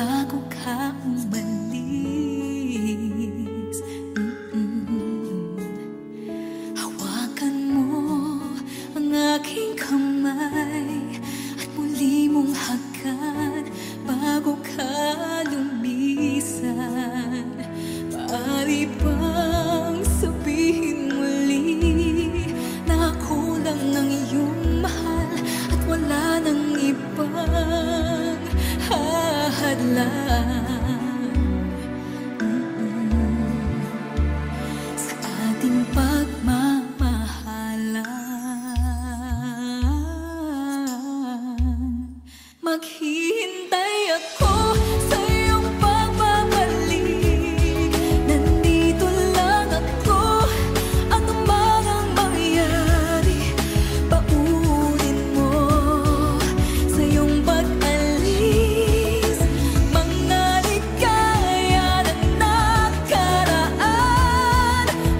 bago ka umalis. Hawakan mo ang aking kamay at muli mong hagkan bago ka lumisan. Maaari bang sabihin muli na ako lang ang iyong mahal at wala nang ibang hahadlan sa ating pagmamahalan? Maghihintay ako sa iyong pagbabalik. Nandito lang ako, ano man ang mangyari. Paunin mo sa iyong pag-alis mga ligaya na nakaraan.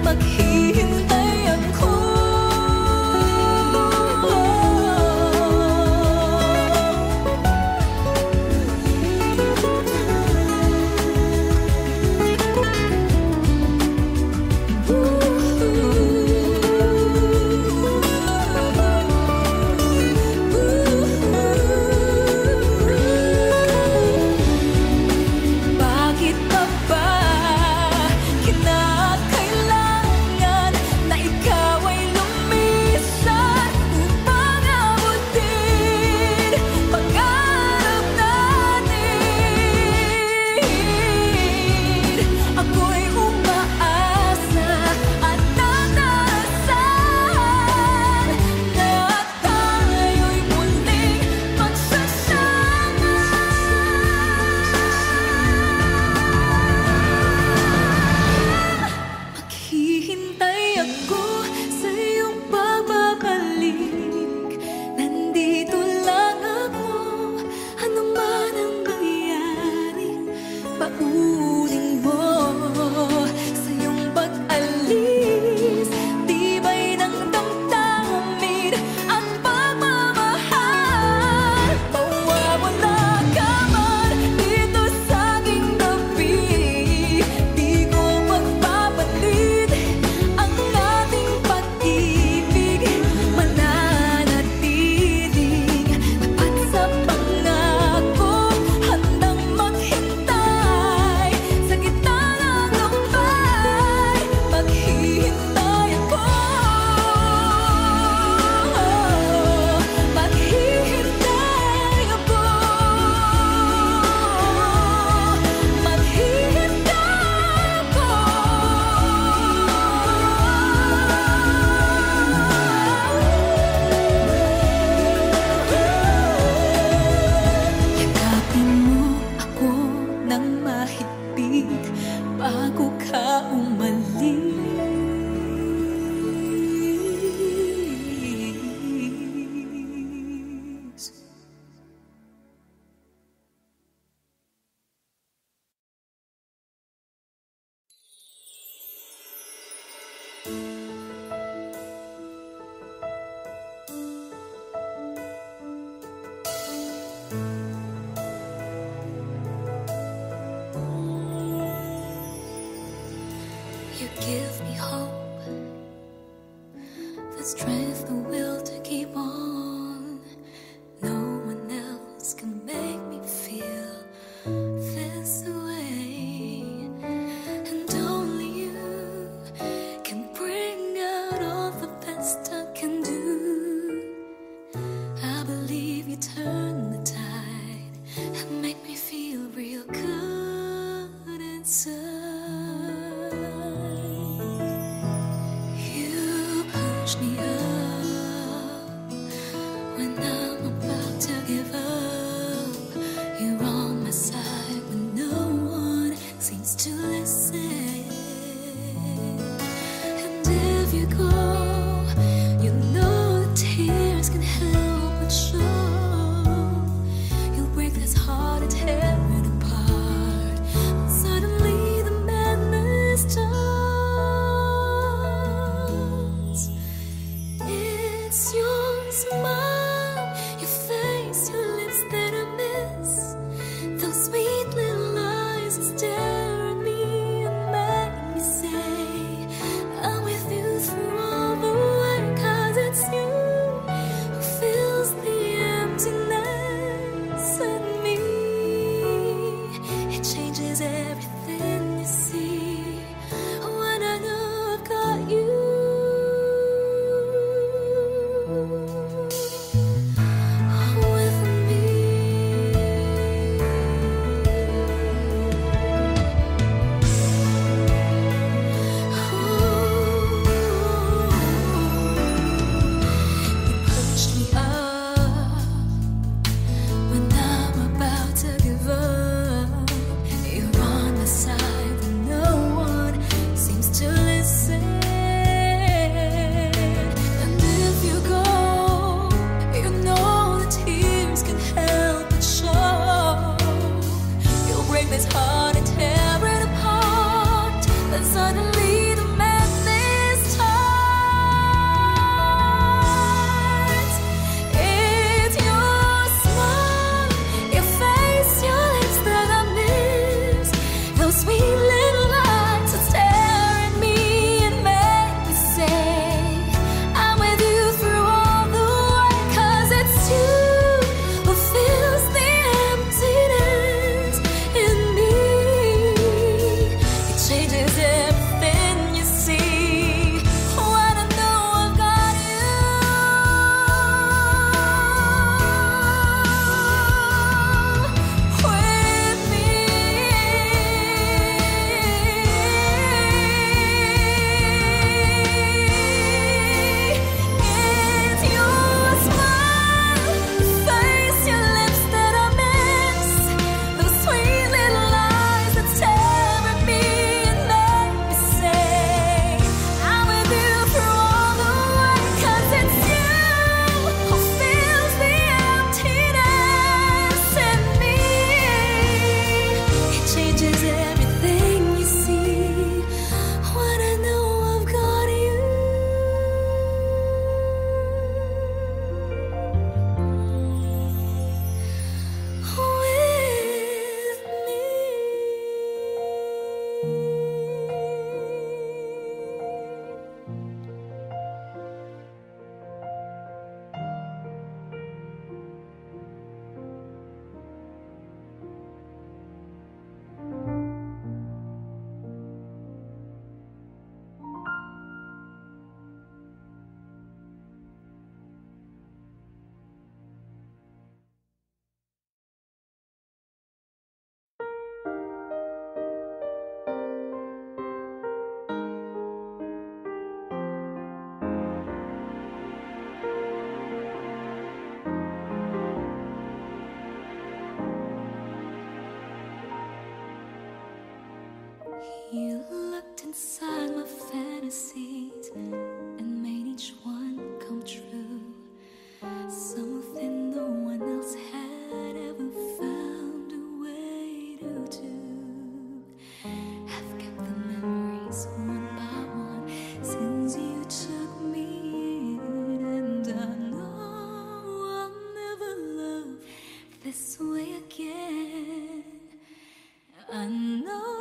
Maghihintay ako. Bakit pa ba kinakailangan na ikaw ay lumisan upang abutin pangarap natin? Ako'y umaasa at nanasan na tayo'y muling magsasama. Maghihintay ako sa iyong pagbabalik. Nandito lang ako, ano man ang mangyari. Paunin mo sa iyong pag-alis tibay ng damdamin at pagmamahal. Mawawala ka man dito sa aking tabi, di ko magpapalit ang ating pag-ibig. Mananatiling tapat sa pangako, handang maghintay sa gitna ng lumbay. Maghihintay ako. Maghihintay ako. Maghihintay ako. Yakapin mo ako ng mahigpit bago ka umalis. You give me hope, the strength, the will to keep on. No one else can make me feel this way, and only you can bring out all the best I can do. I believe you turn the tide and make me feel real good inside. break this heart and tear it apart. Then suddenly the madness starts. It's your smile, your face, your lips that I miss. Those sweet little lights that stare at me and make me say I'm with you through all the way. 'Cause it's you who fills the emptiness in me. It changes everything you see when I know I've got you with me. It's your smile, your face, your lips that I miss. Those sweet little lies that stare at me and make me say I'm with you through all the way. 'Cause it's you who fills the emptiness in me. It changes everything you see when I know I've got you with me. You looked inside my fantasies and made each one come true. Something no one else had ever found a way to do. I've kept the memories one by one since you took me in, and I know I'll never love this way again. I know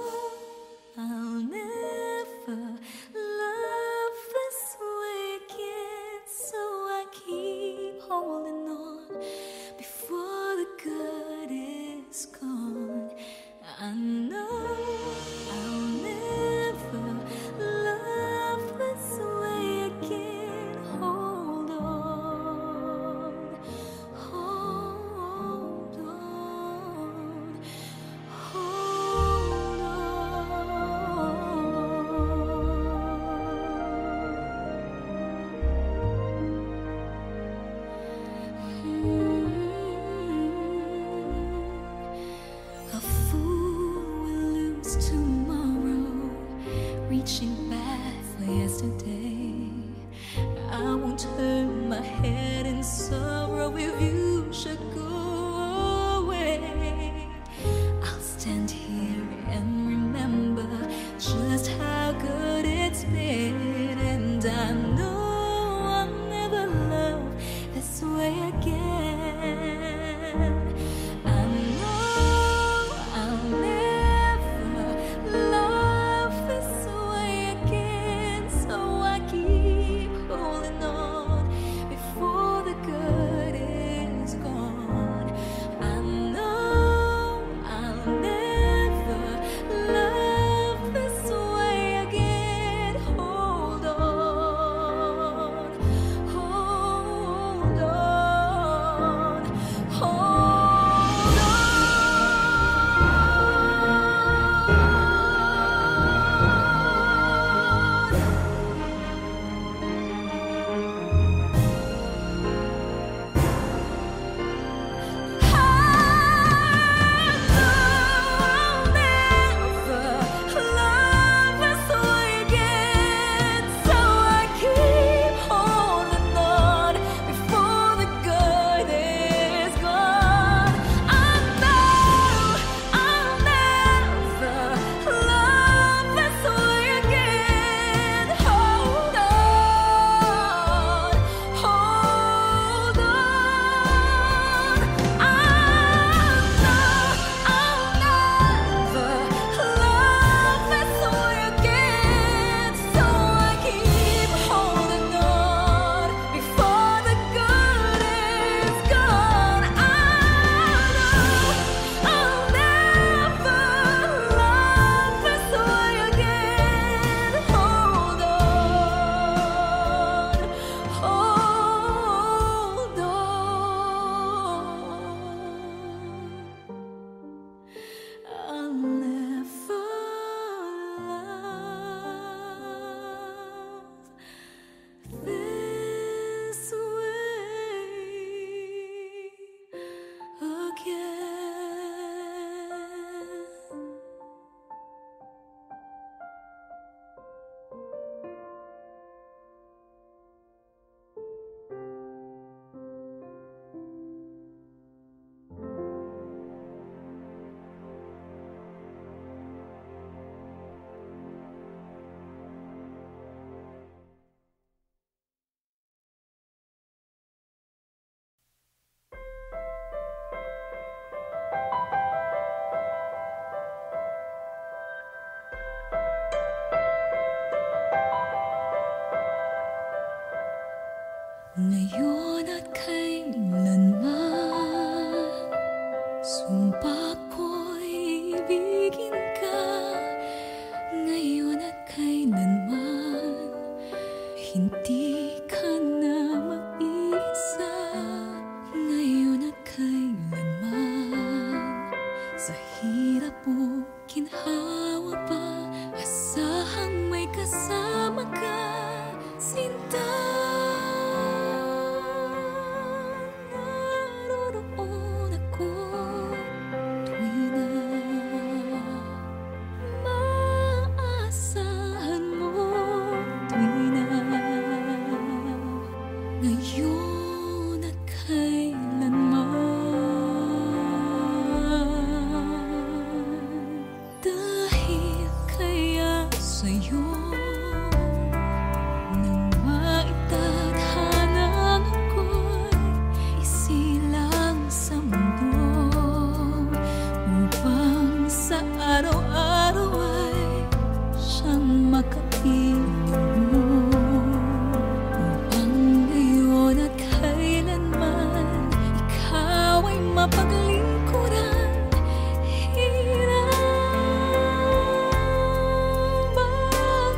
I'll never love this way again, so I keep holding on before the good is gone. I know I'll never love this way again. Hold on, hold on, hold on. ibigin ka ngayon at kailanman. Hindi ka na mag-iisa ngayon at kailanman. Sa hirap o ginhawa pa, asahang may kasama ka, sinta. Naroon ako tuwi na maasahan mo, tuwi na ngayon at kailanman. Dahil kaya sa'yo nang maitadhana ako'y isilang sa mundo, upang sa araw-araw ay siyang makapiling mo, upang ngayon at kailanman ikaw ay mapaglingkuran. Hirap bang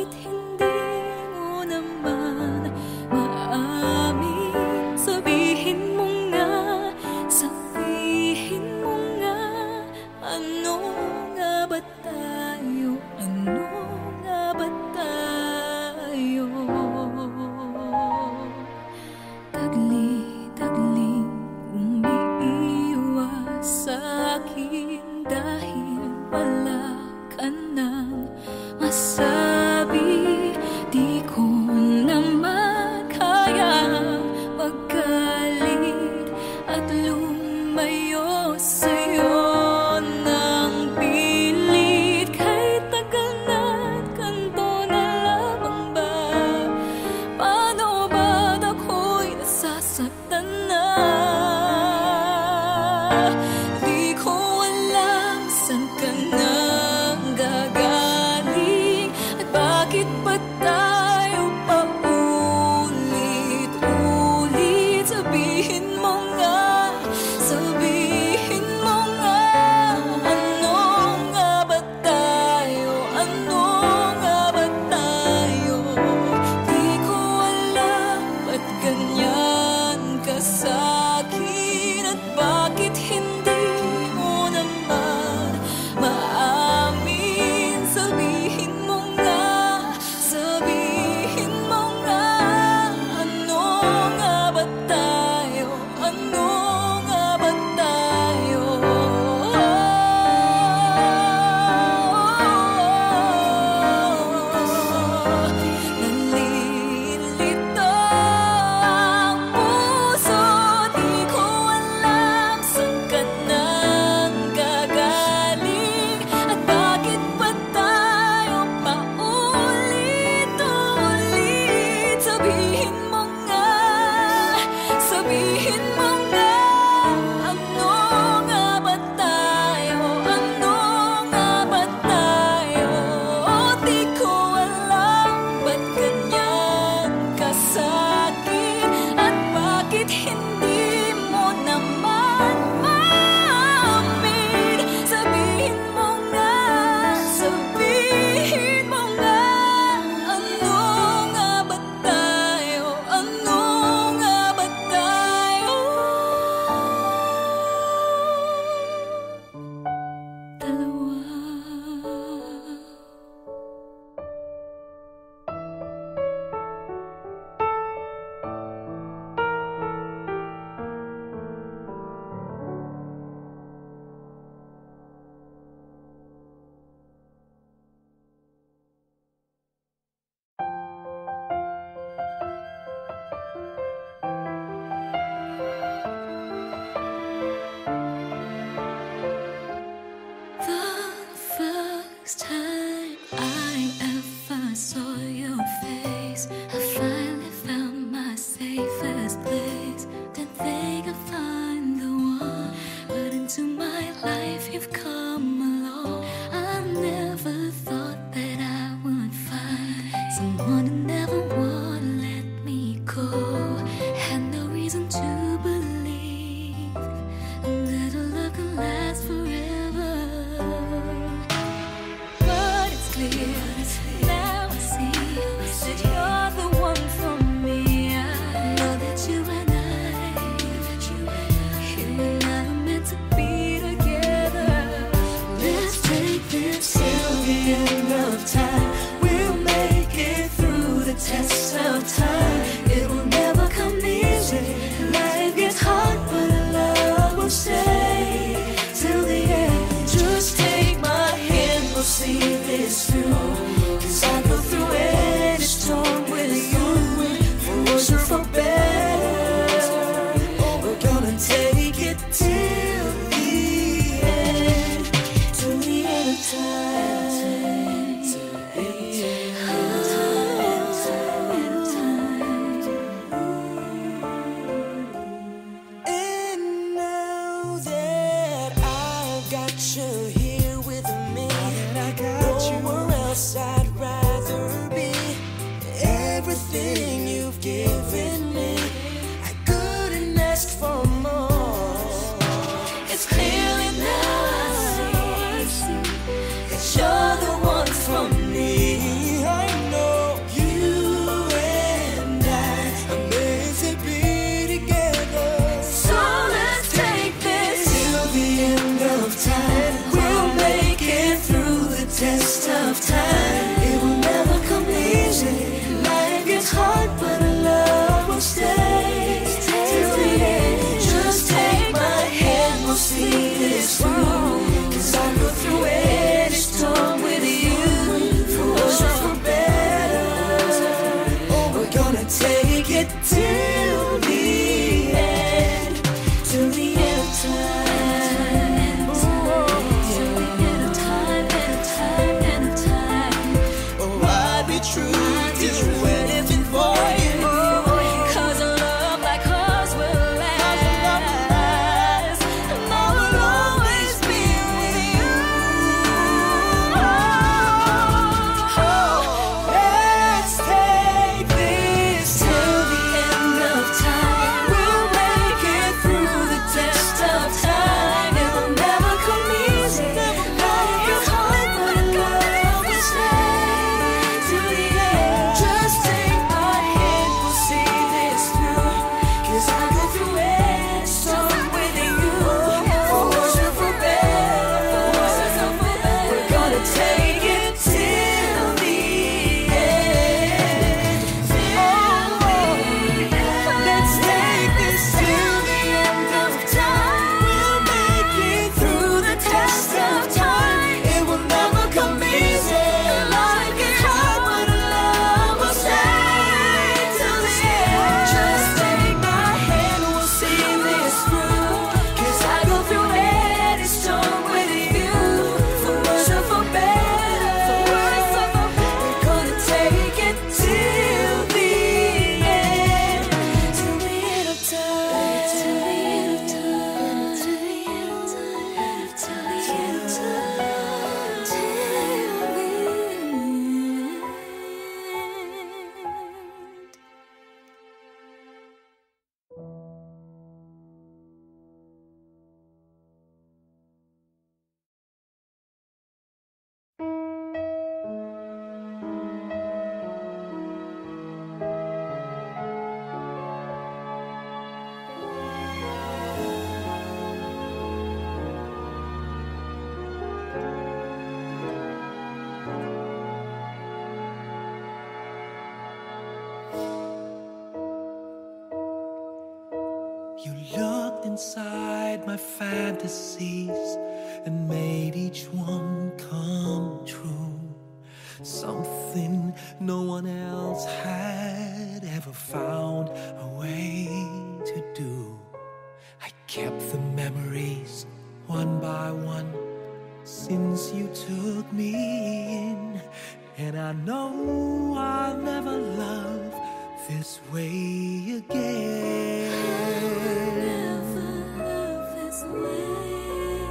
bakit hindi mo naman maamin? Sabihin mo nga, sabihin mo nga, ano nga ba tayo? Ano nga ba tayo? Tagli-tagling umiiwas sa'kin dahil wala ka nang masabi. Di ko naman kayang magalit at lumayo sa'yo ng pilit. Kahit tagal na't ganito na lamang ba? Paano ba't ako'y nasasaktan na? Di ko alam saan ka nang gagaling at bakit ba tayo paulit-ulit? Sabihin mo nga, sabihin mo nga, ano nga ba tayo? Ano nga ba tayo? Di ko alam ba't ganyan ka sa'kin at bakit hindi mo naman maamin. Sabihin mo nga, sabihin mo nga, ano nga ba tayo? Ano nga ba tayo? Nalilito ang puso, di ko alam saan ka nang gagaling at bakit ba tayo paulit-ulit? Sabihin mo nga, sabihin mo nga, ano nga ba tayo? Ano nga ba tayo? Di ko alam ba't ganyan ka sa'kin at bakit hindi mo naman maamin. Sabihin mo nga, sabihin mo nga, ano nga ba tayo? Ano nga ba tayo? Dalawa. The first time I ever saw your face, I finally found my safest place. Didn't think I'd find the one, but into my life you've come along. I never thought that I would find someone who never would let me go. Had no reason to believe that our love could last forever. But it's clear now I see that you're the one for me. I know that you and I are meant to be together. Let's take this till the end of time. We'll make it through the test of time. It will never come easy. Life gets hard, but our love will stay till the end. Just take my hand, we'll see this through. 'Cause I go through any storm with you. For worse or for better, we're gonna take it till the end. To the end of time. And now that I've got you here with me, nowhere else I'd rather be. Everything you've given me, I couldn't ask for more. It's clearly now I see that you're the one for me. I know inside my fantasies and made each one come true. Something no one else had ever found a way to do. I kept the memories one by one since you took me in, and I know I'll never love this way again. I'll never love this way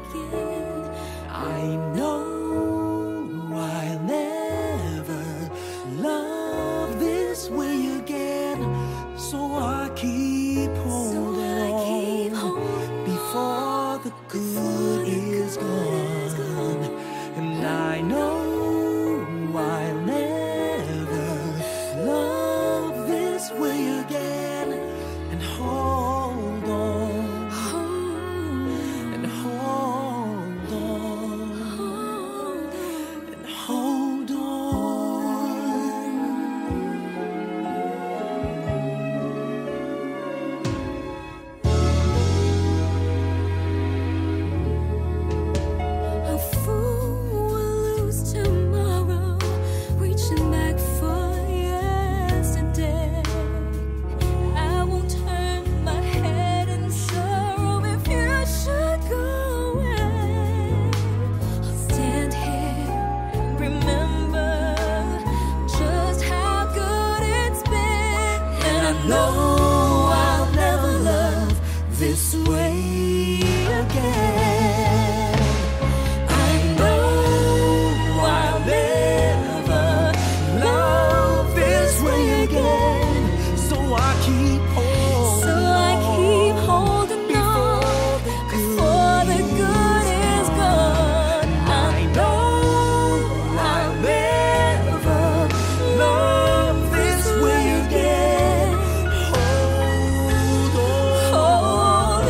again. I know I'll never love this way again, so I keep holding on before the good is gone. And I know I'll never love this way again, and hold on, and hold on, and hold on. A fool will lose tomorrow, reaching back for yesterday. I won't turn my head in sorrow if you should go away. I'll stand here and remember just how good it's been, and I know I'll never love this way again. I know I'll never love this way again, so I keep holding on before the good is gone. I know I'll never love this way again. Hold on, hold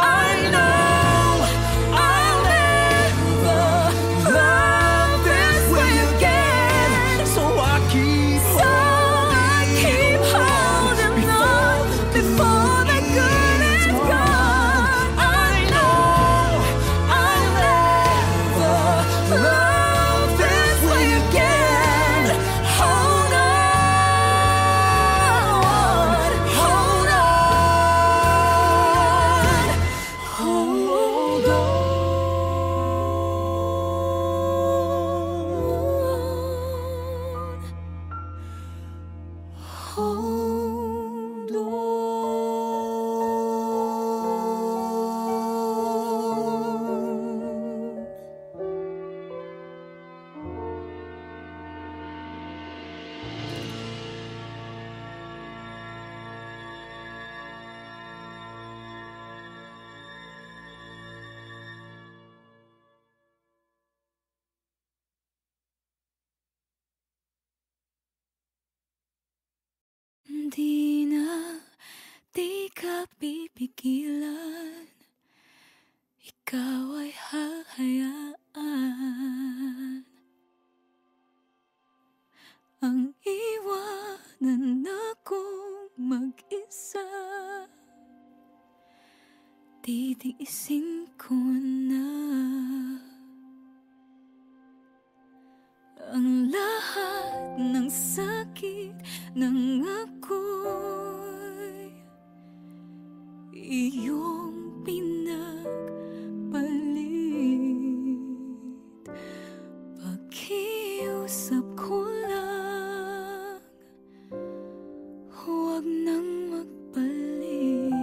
I know I'll never love this way again, so I keep holding on before the good is gone. I know I'll never love this way again. Hold on, hold Di ka pipigilan, ikaw ay hahayaan ang iwanan akong mag-isa. Titiisin ko na ang lahat ng sakit ng ako'y iyong pinagpalit. Pakiusap ko lang, huwag nang magpalit.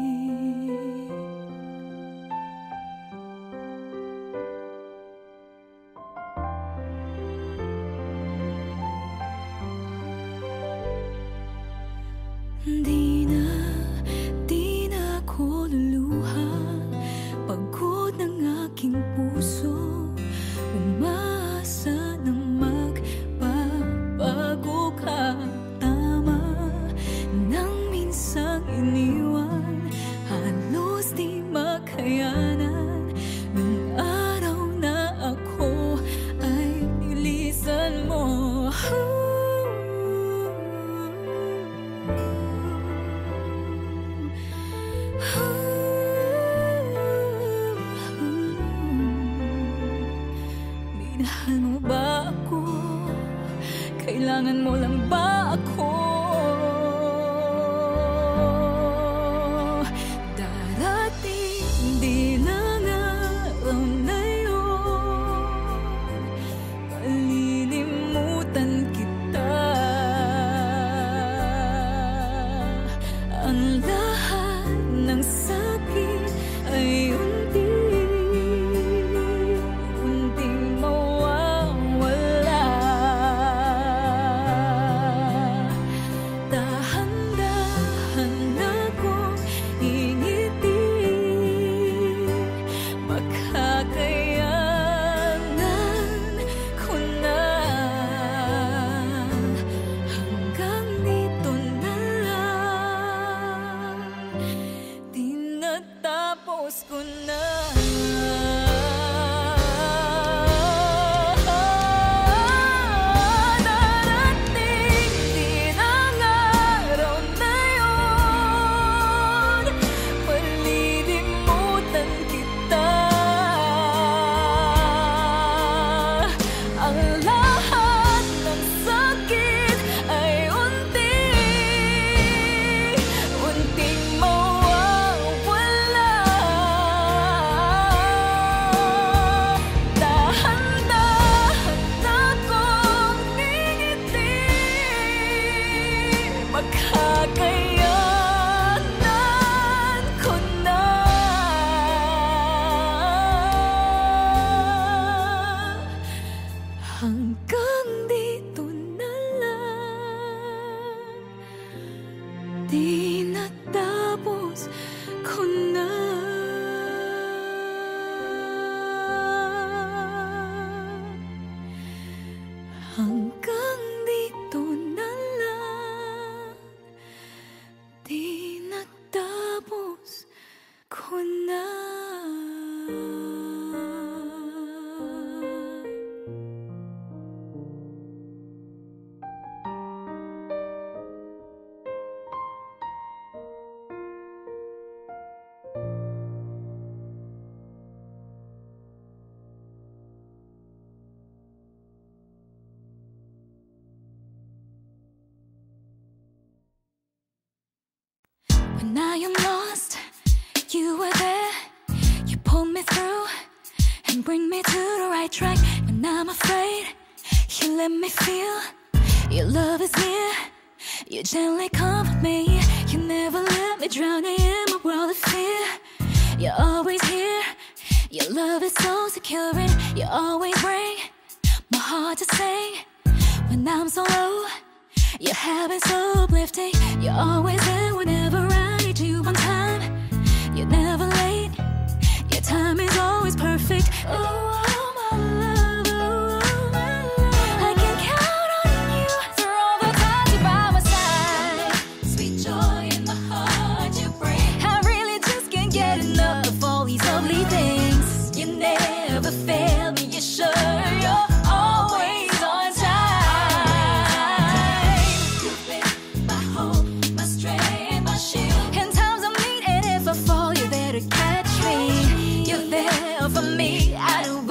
Di na ko luluha, pagod ng aking puso, umaasa ng magbabago ka. Tama nang minsang iniwan, halos di makayanan ng araw kailangan mo lang ba ako? Darating din ang araw na yun, malilimutan kita. Ang lahat ng sakit ay unting mawawala. Dahan-dahan akong ingiti, makakayanan ko na. Hanggang dito na lang, tinatapos ko na. Darating din ang araw na yun, malilimutan kita. Ang lahat ng sakit ay unting mawawala. Dahan-dahan akong ngingiti, makakayanan ko na. Hanggang dito na lang, di natapos ko na. Hanggang dito na lang, di natapos ko na. When I am lost, you were there. You pull me through and bring me to the right track. When I'm afraid, you let me feel your love is near. You gently comfort me. You never let me drown in my world of fear. You're always here. Your love is so secure, and you always bring my heart to sing. When I'm so low, your habits so uplifting. You're always there whenever I need you on time. You're never late. Your time is always perfect. Oh, my love, oh, my love. I can count on you for all the times you're by my side. Sweet joy in my heart you bring. I really just can't get enough of all these lovely things. You never fail me, you're sure you're always on time. You've been my hope, my strength, my shield. In times of need, and if I fall, you're there to catch me. You're there for me. I do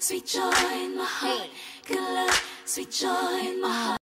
sweet joy in my heart. Good love, sweet joy in my heart.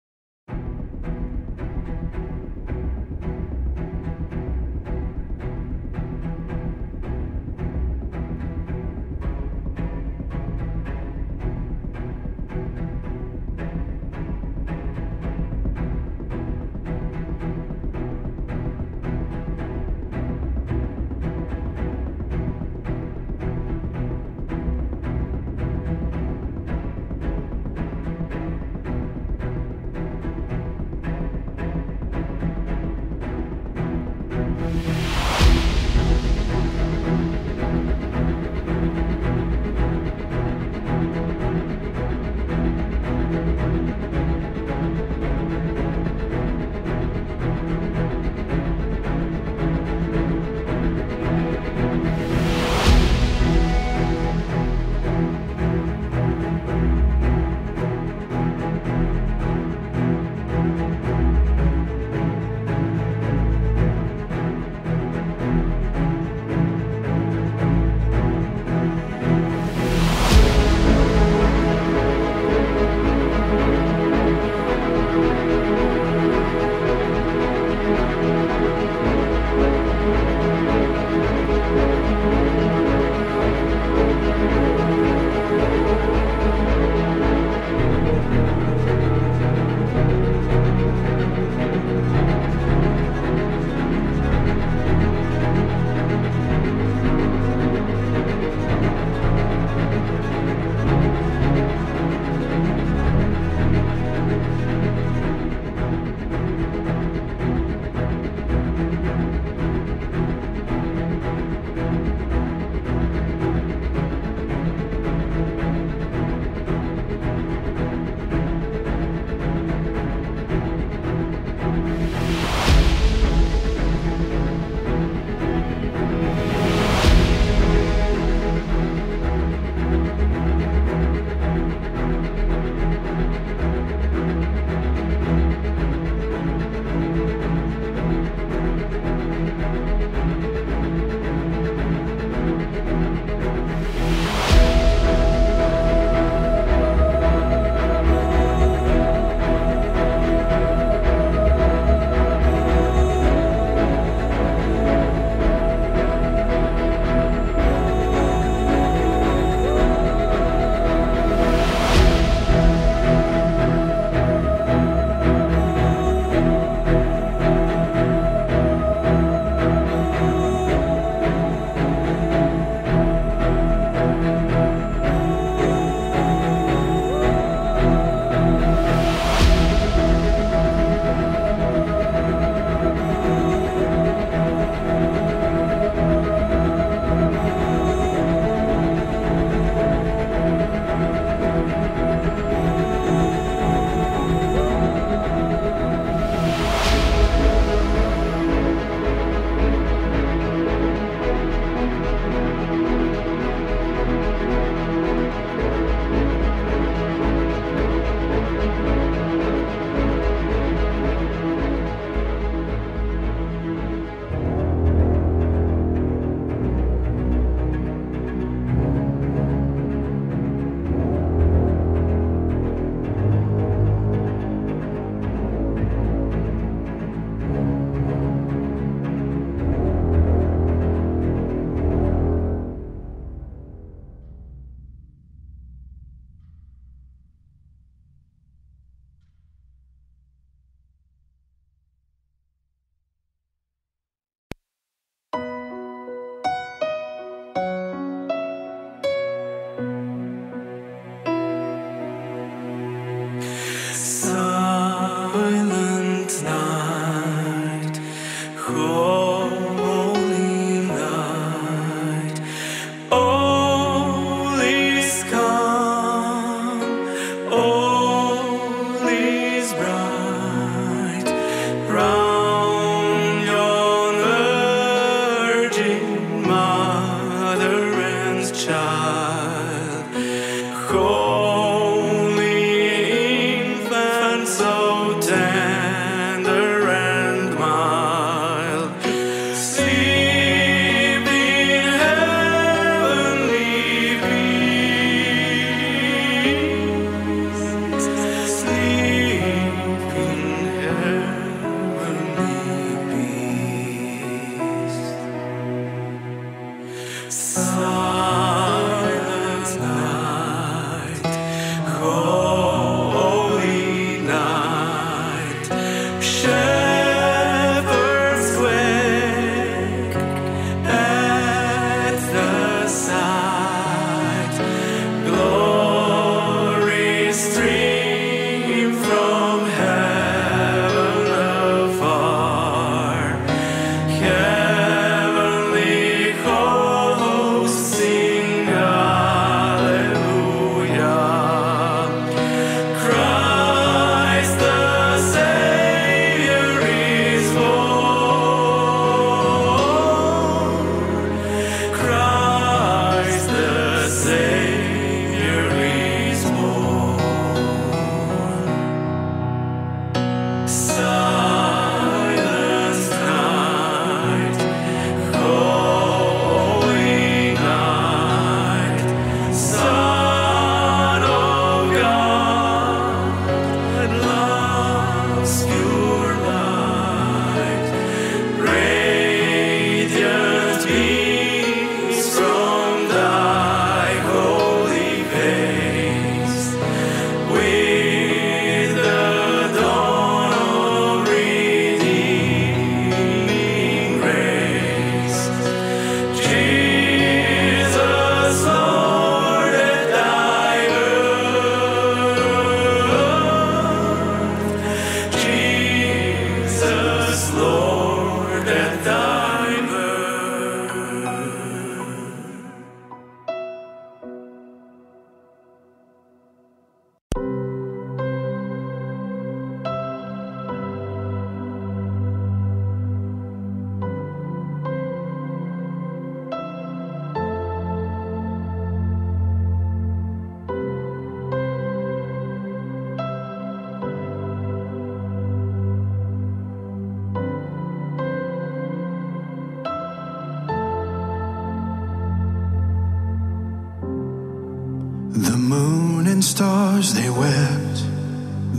The moon and stars, they wept.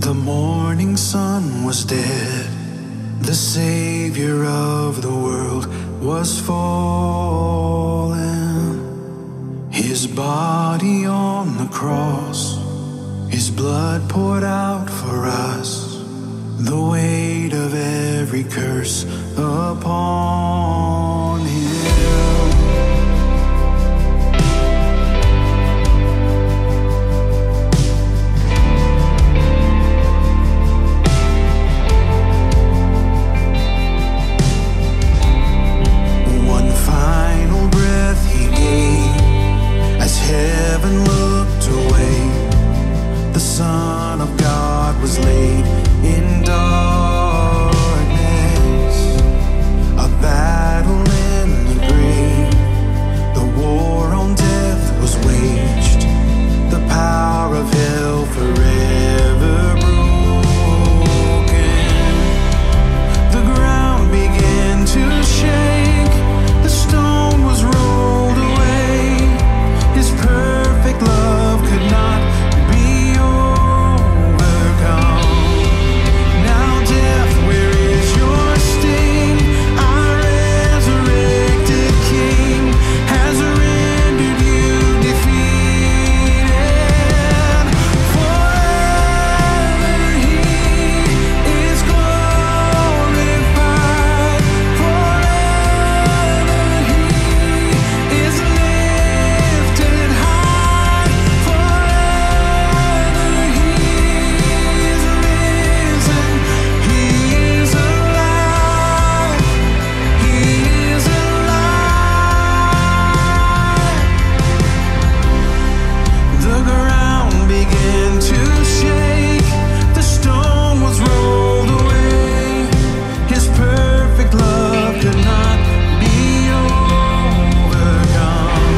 The morning sun was dead. The Savior of the world was fallen. His body on the cross, His blood poured out for us, the weight of every curse upon Him. Heaven looked away. The Son of God was laid in darkness. A battle in the grave. The war on death was waged. The power of hell forever broken. The ground began to shake. The stone was rolled away. His perfect love could not be overcome. Now death, where is your sting? Our resurrected King has rendered you defeated. Forever He is glorified. Forever He is lifted high. Forever He is risen. He is alive. He is alive. The ground began to shake. The stone was rolled away. His perfect love could not be overcome.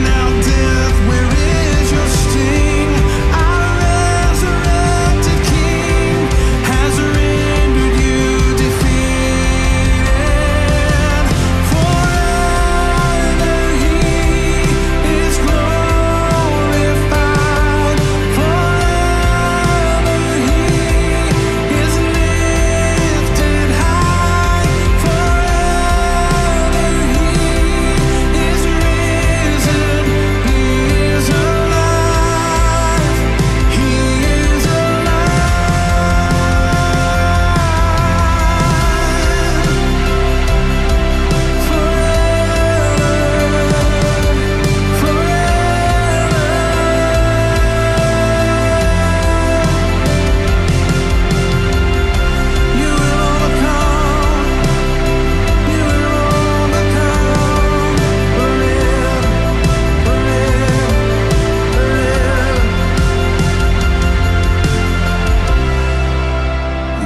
Now death, where is your sting? Our resurrected King has rendered you defeated. Forever He is glorified. Forever He is lifted high. Forever He is risen. He is alive. He is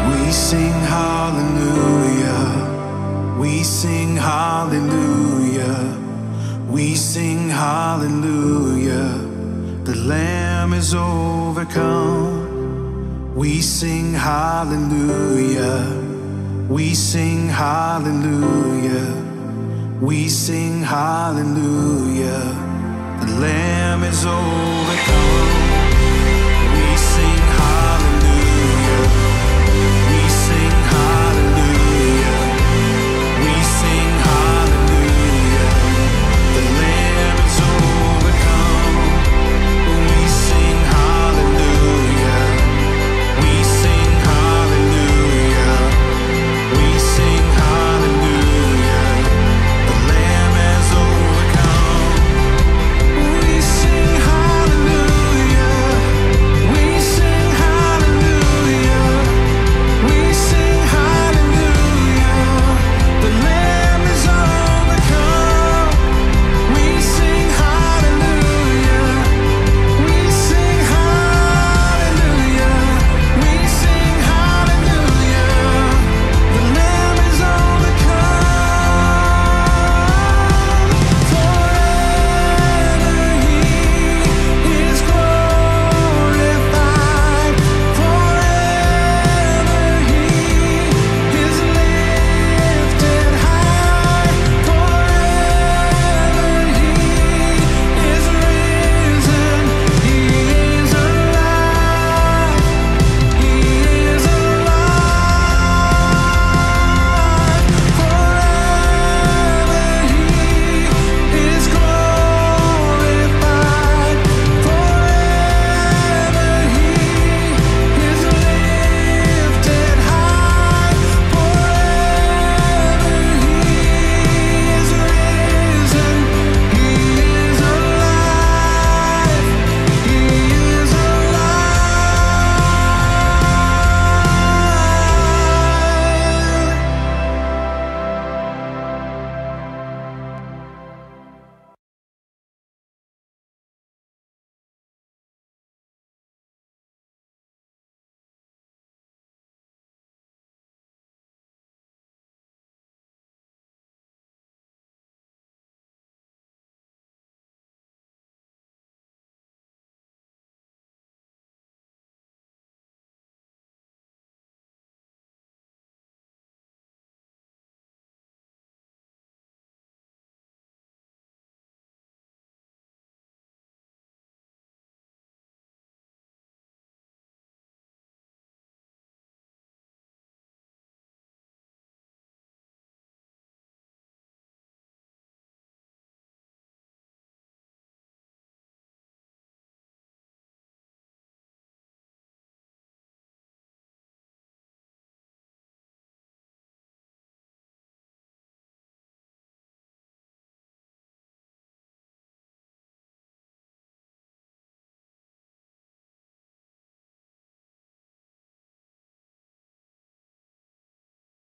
We sing hallelujah. We sing hallelujah. We sing hallelujah. The Lamb is overcome. We sing hallelujah. We sing hallelujah. We sing hallelujah. The Lamb is overcome. We sing